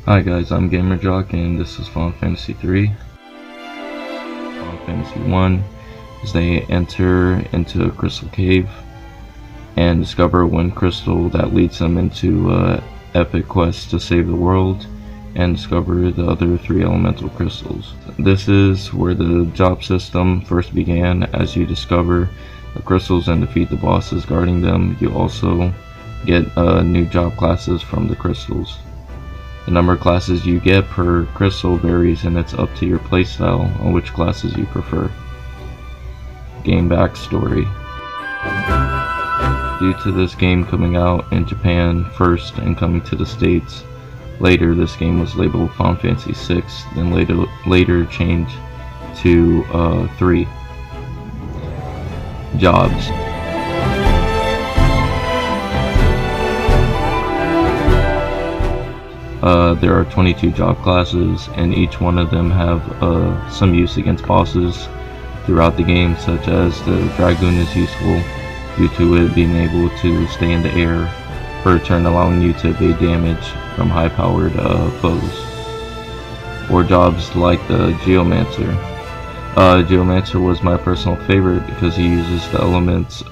Hi guys, I'm GamerJock and this is Final Fantasy 3. Final Fantasy 1 is they enter into a crystal cave and discover one crystal that leads them into epic quest to save the world and discover the other 3 elemental crystals. This is where the job system first began. As you discover the crystals and defeat the bosses guarding them, you also get new job classes from the crystals. The number of classes you get per crystal varies, and it's up to your playstyle on which classes you prefer. Game backstory. Due to this game coming out in Japan first and coming to the States later, this game was labeled Final Fantasy 6, then later changed to 3. Jobs. There are 22 job classes, and each one of them have some use against bosses throughout the game, such as the Dragoon is useful due to it being able to stay in the air for a turn, allowing you to evade damage from high-powered foes. Or jobs like the Geomancer. Geomancer was my personal favorite because he uses the elements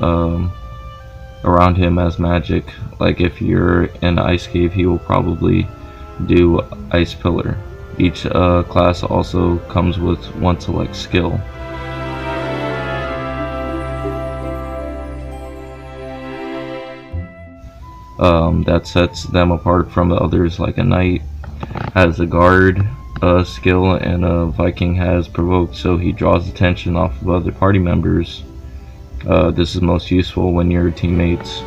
around him as magic. Like if you're in an ice cave, he will probably do Ice Pillar. Each class also comes with one select skill. That sets them apart from the others. Like a knight has a guard skill, and a Viking has provoke, so he draws attention off of other party members. This is most useful when your teammates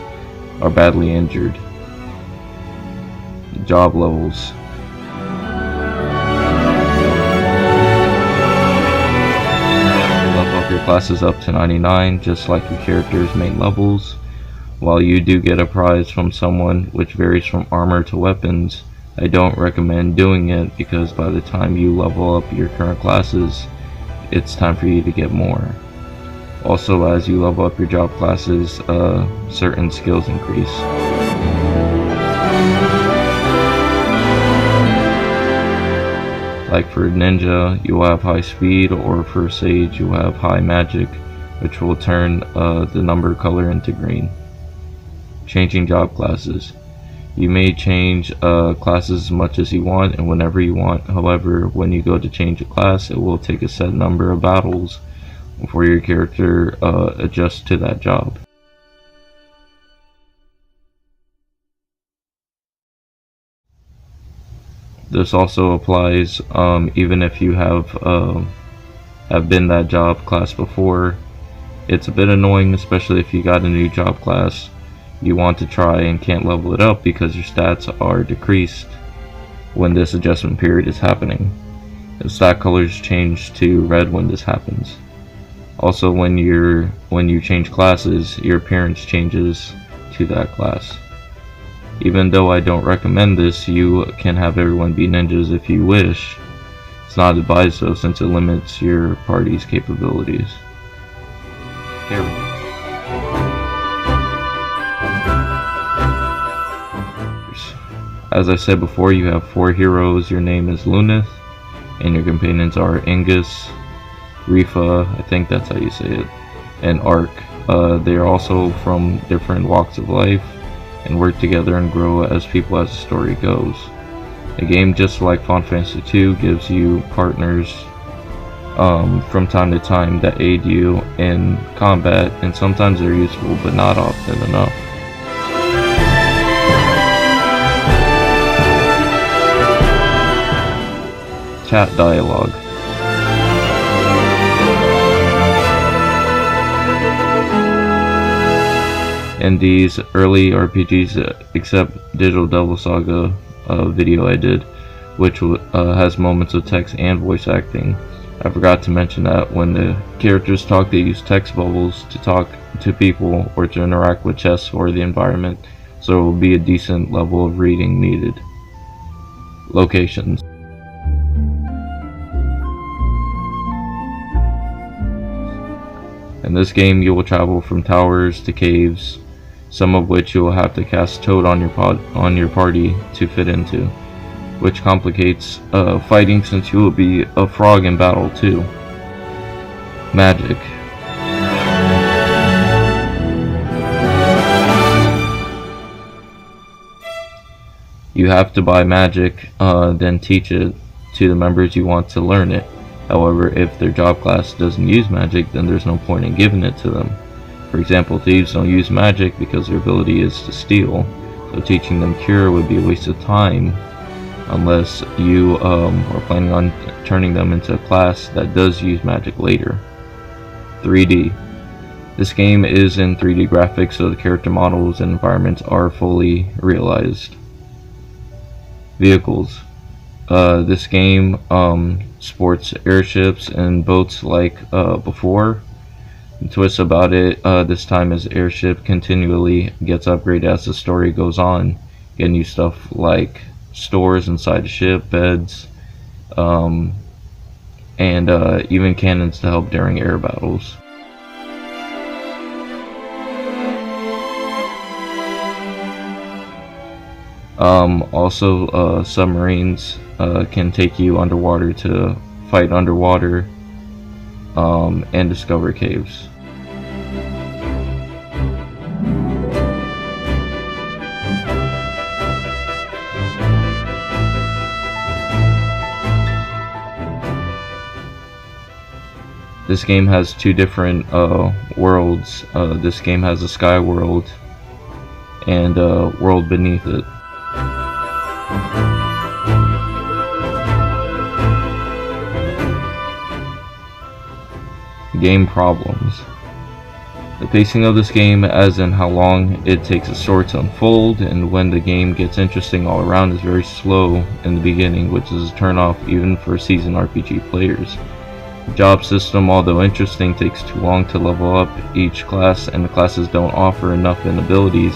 are badly injured. Job levels. Level up your classes up to 99, just like your character's main levels. While you do get a prize from someone, which varies from armor to weapons, I don't recommend doing it because by the time you level up your current classes, it's time for you to get more. Also, as you level up your job classes, certain skills increase. Like for ninja, you will have high speed, or for sage, you will have high magic, which will turn the number color into green. Changing job classes. You may change classes as much as you want and whenever you want. However, when you go to change a class, it will take a set number of battles before your character adjusts to that job. This also applies even if you have been that job class before. It's a bit annoying, especially if you got a new job class you want to try and can't level it up because your stats are decreased when this adjustment period is happening. The stat colors change to red when this happens. Also, when you change classes, your appearance changes to that class. Even though I don't recommend this, you can have everyone be ninjas if you wish. It's not advised though, since it limits your party's capabilities. As I said before, you have 4 heroes. Your name is Lunith, and your companions are Angus, Rifa, I think that's how you say it, and Ark. They are also from different walks of life and work together and grow as people as the story goes. The game, just like Final Fantasy 2, gives you partners from time to time that aid you in combat, and sometimes they're useful but not often enough. Chat dialogue. In these early RPGs, except Digital Devil Saga video I did, which has moments of text and voice acting, I forgot to mention that when the characters talk, they use text bubbles to talk to people or to interact with chests or the environment, so there will be a decent level of reading needed. Locations. In this game, you will travel from towers to caves, some of which you will have to cast Toad on your party to fit into. which complicates fighting since you will be a frog in battle too. Magic. You have to buy magic, then teach it to the members you want to learn it. However, if their job class doesn't use magic, then there's no point in giving it to them. For example, thieves don't use magic because their ability is to steal, so teaching them cure would be a waste of time unless you are planning on turning them into a class that does use magic later. 3D. This game is in 3D graphics, so the character models and environments are fully realized. Vehicles. This game sports airships and boats like before. The twist about it this time is Airship continually gets upgraded as the story goes on, getting you stuff like stores inside the ship, beds, and even cannons to help during air battles. Also, submarines can take you underwater to fight underwater and discover caves. This game has two different worlds. This game has a sky world and a world beneath it. Game problems. The pacing of this game, as in how long it takes a story to unfold and when the game gets interesting all around, is very slow in the beginning, which is a turn off even for seasoned RPG players. The job system, although interesting, takes too long to level up each class, and the classes don't offer enough abilities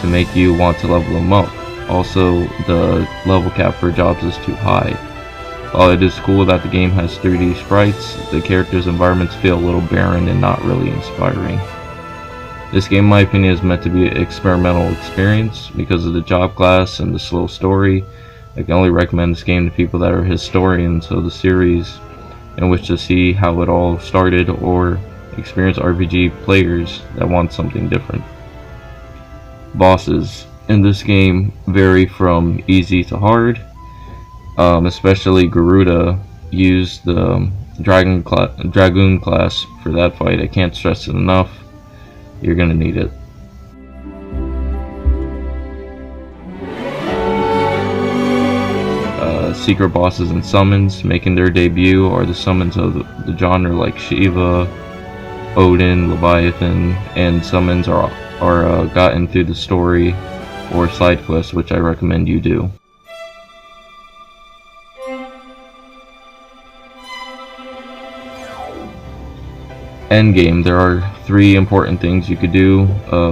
to make you want to level them up. Also, the level cap for jobs is too high. While it is cool that the game has 3D sprites, the characters' environments feel a little barren and not really inspiring. This game, in my opinion, is meant to be an experimental experience. Because of the job class and the slow story, I can only recommend this game to people that are historians of the series and wish to see how it all started, or experienced RPG players that want something different. Bosses in this game vary from easy to hard. Especially Garuda used the Dragoon class for that fight. I can't stress it enough. You're gonna need it. Secret bosses and summons making their debut are the summons of the genre like Shiva, Odin, Leviathan, and summons are gotten through the story or side quests, which I recommend you do. Endgame. There are 3 important things you could do,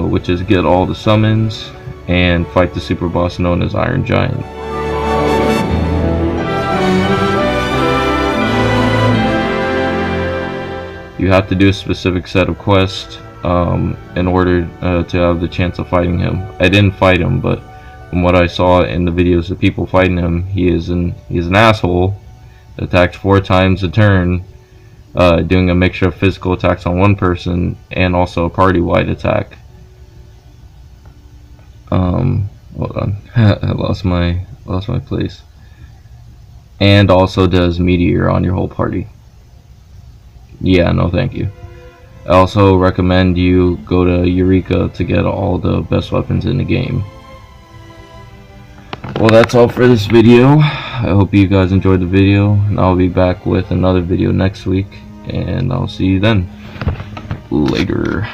which is get all the summons and fight the super boss known as Iron Giant. You have to do a specific set of quests in order to have the chance of fighting him. I didn't fight him, but from what I saw in the videos of people fighting him, he is an asshole that attacks 4 times a turn, doing a mixture of physical attacks on one person and also a party-wide attack. Hold on, I lost my place. And also does meteor on your whole party. Yeah, no thank you. I also recommend you go to Eureka to get all the best weapons in the game. Well, that's all for this video. I hope you guys enjoyed the video, and I'll be back with another video next week, and I'll see you then. Later.